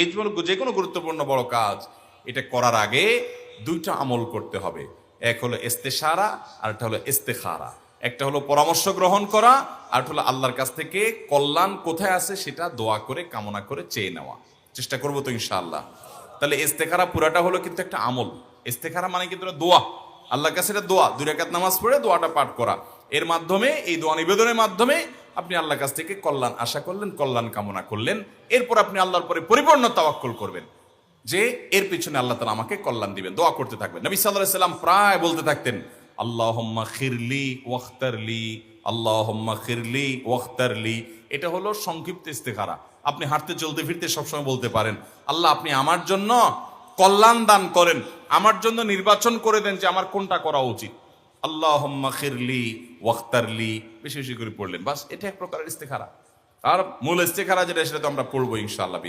এই যে কোনো গুরুত্বপূর্ণ বড় কাজ, এটা করার আগে দুইটা আমল করতে হবে। এক হলো ইস্তেশারা, আর একটা হলো ইস্তেখারা। একটা হলো পরামর্শ গ্রহণ করা, আর হলো আল্লাহর কাছ থেকে কল্যাণ কোথায় আছে সেটা দোয়া করে কামনা করে চেয়ে নেওয়া। চেষ্টা করবো তো ইনশাআল্লাহ। তাহলে ইস্তেখারা পুরাটা হলো কিন্তু একটা আমল। ইস্তেখারা মানে কিন্তু দোয়া, আল্লাহর কাছে এটা দোয়া। 2 রাকাত নামাজ পড়ে দোয়াটা পাঠ করা, এর মাধ্যমে, এই দোয়া নিবেদনের মাধ্যমে আপনি আল্লাহর কাছ থেকে কল্যাণ আশা করলেন, কল্যাণ কামনা করলেন। এরপর আপনি আল্লাহর পরে পরিপূর্ণ তাওয়াক্কুল করবেন যে এর পিছনে আল্লাহ তাআলা আমাকে কল্যাণ দিবেন। দোয়া করতে থাকবেন। নবী সাল্লাল্লাহু আলাইহি সাল্লাম প্রায় বলতে থাকতেন, আল্লাহুম্মা খিরলি ওয়াখতারলি, আল্লাহুম্মা খিরলি ওয়াখতারলি। এটা হলো সংক্ষিপ্ত ইস্তেখারা। আপনি হাঁটতে চলতে ফিরতে সবসময় বলতে পারেন, আল্লাহ আপনি আমার জন্য কল্যাণ দান করেন, আমার জন্য নির্বাচন করে দেন যে আমার কোনটা করা উচিত। আল্লাহুম্মা খিরলি ওয়াখতারলি বেশি বেশি করে পড়লেন, বাস। এটা এক প্রকারের ইস্তেখারা। আর মূল ইস্তেখারা যেটা, সেটা তো আমরা পড়বো ইনশাআল্লাহ।